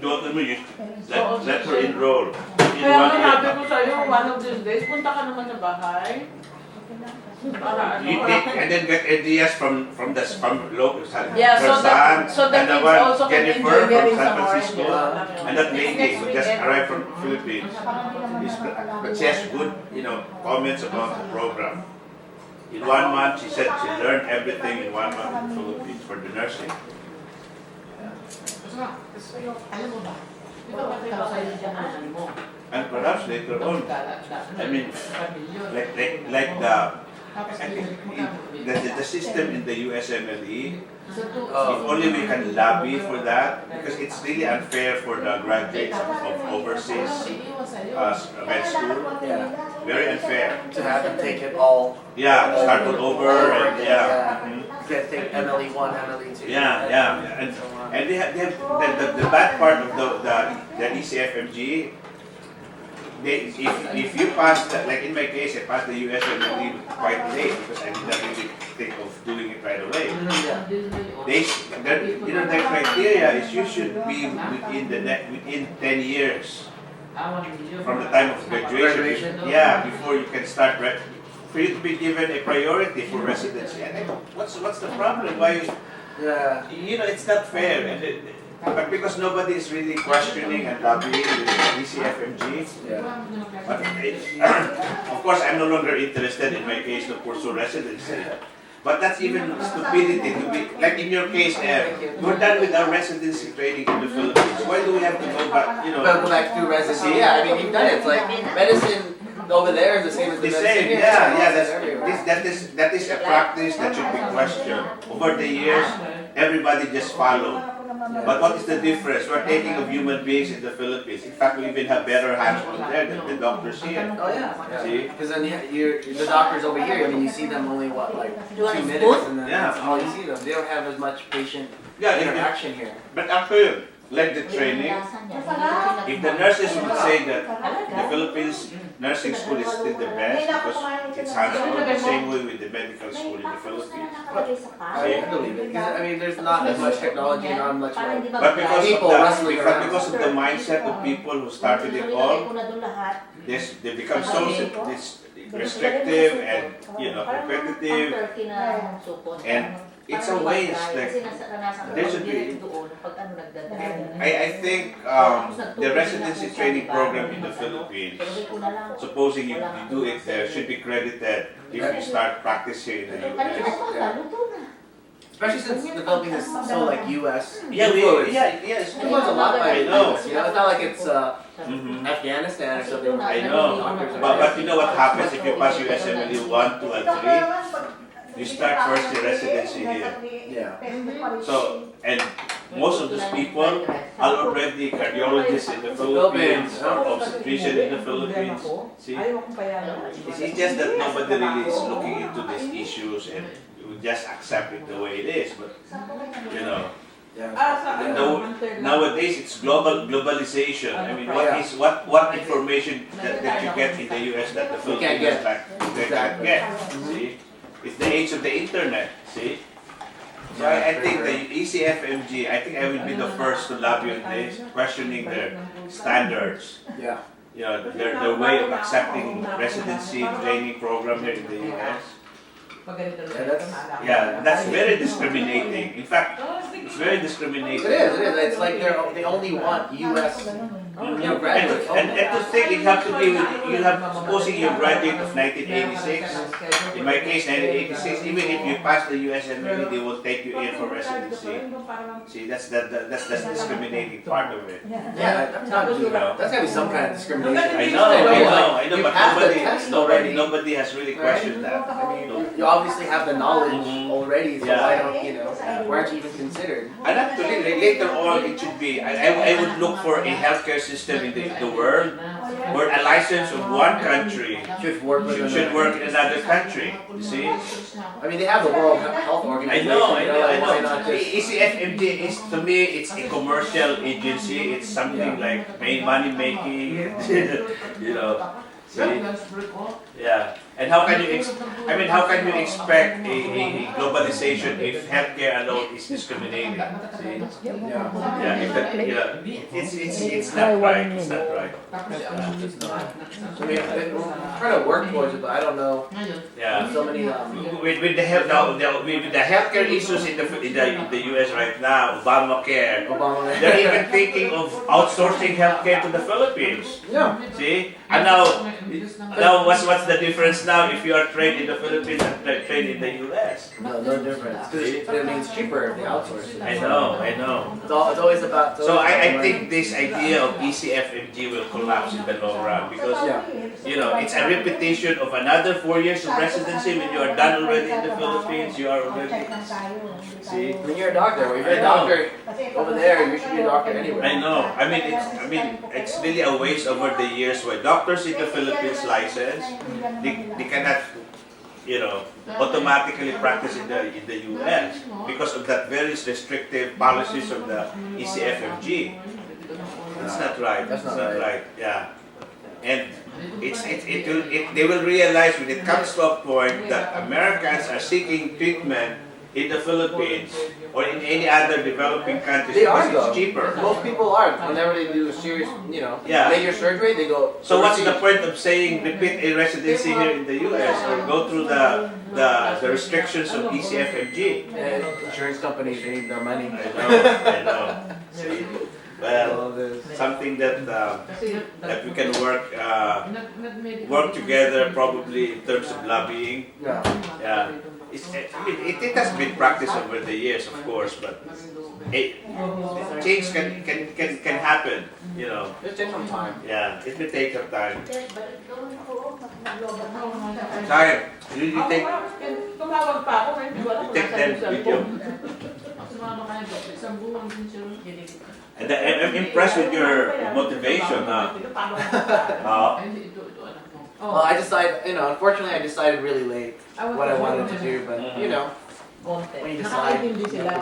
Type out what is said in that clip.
yung daughter mo, let her enroll. Kaya nga sabi ko sa'yo, one of these days, punta ka naman sa bahay. Para ano? And then get ideas from local Yeah, her so son, the and the kids one, also can Jennifer enjoy from getting San some Francisco, oranges. and that lady Next who week, just every- arrived from Philippines. But she has good, comments about the program. In 1 month, she said she learned everything in 1 month in the Philippines for the nursing. Alam mo ba? Ito ba ito sa'yo dyan ang ano mo? And perhaps later on, I mean, like I think the system in the USMLE, if only we can lobby for that, because it's really unfair for the graduates of overseas med school. Yeah. Very unfair. To have them take it all. Yeah, start all over, and Take MLE 1, MLE 2. yeah, and they have the bad part of the ECFMG. If you pass like in my case, I passed the USMLE quite late because I did not really think of doing it right away. Their criteria is you should be within 10 years from the time of graduation. Yeah, before you can start. For you to be given a priority for residency. And what's the problem? Why? Yeah. It's not fair. But because nobody is really questioning and lobbying the ECFMG. Yeah. But of course, I'm no longer interested in my case to pursue residency. But that's even stupidity to be, like in your case, we're done with our residency training in the Philippines. Why do we have to go back, Go back to residency. Yeah, I mean, you've done it. It's like medicine over there is the same as the The medicine same, here. that is a practice that should be questioned. Over the years, everybody just followed. But what is the difference? We're taking of human beings in the Philippines. In fact, we even have better hands on there than the doctors here. Oh yeah. See? Because then the doctors over here, I mean, you see them only what, like 2 minutes, and then Yeah. that's all you see them. They don't have as much patient Yeah, interaction here. But actually, like the training, if the nurses would say that the Philippines nursing school is still the best because it's hands-on the same way with the medical school in the Philippines. I believe it. Because, I mean, there's not as much technology, not much like. But People wrestling around. because of the mindset of people who started it all, they become so restrictive and competitive, and it's a waste. Like, there should be. I think the residency training program in the Philippines, supposing you do it there, should be credited if you start practicing in the US. Especially since the Philippines is so like U.S. Yeah, influenced. yes. It was a lot by I know. US, It's not like it's Mhm. Afghanistan or something. Where I know. But you know what happens if you pass USMLE 1, 2, and 3? You start first the residency here. Yeah. So, and most of those people are already cardiologists in the Philippines or obstetrician in the Philippines. See? It's just that nobody really is looking into these issues and we just accept it the way it is. But, nowadays it's globalization. I mean, what information that you get in the US that the Philippines can't get. See? It's the age of the internet, see? So I think the ECFMG, I think I will be the first to lobby on this, questioning their standards. Yeah. Their way of accepting residency training program here in the US. Yeah, that's very discriminating. In fact, it's very discriminating. It is. It's like they only want U.S. graduates. And to think you have to be supposing you graduate of 1986, in my case 1986, even if you pass the USMLE, they will take you in for residency. See, that's the discriminating part of it. Yeah, that's not good. That's gotta be some kind of discrimination. I know, You but have the test already. nobody has really questioned that. I mean, you obviously have the knowledge already, so Yeah. why don't why aren't you even considered? And actually, later on, it should be, I would look for a healthcare system in the world where a license of one country Should work with should work in another country. You see? I mean, they have the World Health I Organization. know. Why not just? ECFMD is, to me, it's a commercial agency. It's something like money making, See? Yeah. And how can you how can you expect a globalization if healthcare alone is discriminating? See? Yeah, if that, it's not right. It's not right. I mean, we're trying to work towards it, but I don't know. Yeah. So many. With the health now, with the healthcare issues in the US right now, Obamacare, Obama. they're even thinking of outsourcing healthcare to the Philippines. Yeah. See, and now what's the difference now if you are trained in the Philippines and trained in the US? No difference. Because it means cheaper if they outsource it. I know. It's always about. So I think this idea of ECFMG will collapse in the long run because it's a repetition of another 4 years of residency. When you are done already in the Philippines, you are already. See, When you're a doctor, if you're a doctor over there, you should be a doctor anywhere. I know. I mean, it's really a waste over the years where doctors in the Philippines license, they cannot, automatically practice in the US because of that very restrictive policies of the ECFMG. That's not right. That's That's not not right. right. Yeah. And they will realize when it comes to a point that Americans are seeking treatment in the Philippines or in any other developing countries They are because though. it's cheaper. Most people are. Whenever they do a serious, Yeah. major surgery, they go. So what's the overseas. point of saying repeat a residency here in the US or go through the restrictions of ECFMG? And insurance companies, they need their money. I know. See? Well, All this. something that we can work together probably in terms of lobbying. Yeah. Yeah. It has been practiced over the years, of course, but change can happen, Just take some time. Yeah, it may take some time. Sorry, you take Tumawag pa ako, pero hindi ko alam You kung take nasaan them yung with cellphone. Sumama ka na doon. Isang buwan din siya. and I'm impressed with your motivation. Well, I decided, unfortunately, I decided really late what I wanted to do, but Mhm. when you decide. Nakaintindi sila.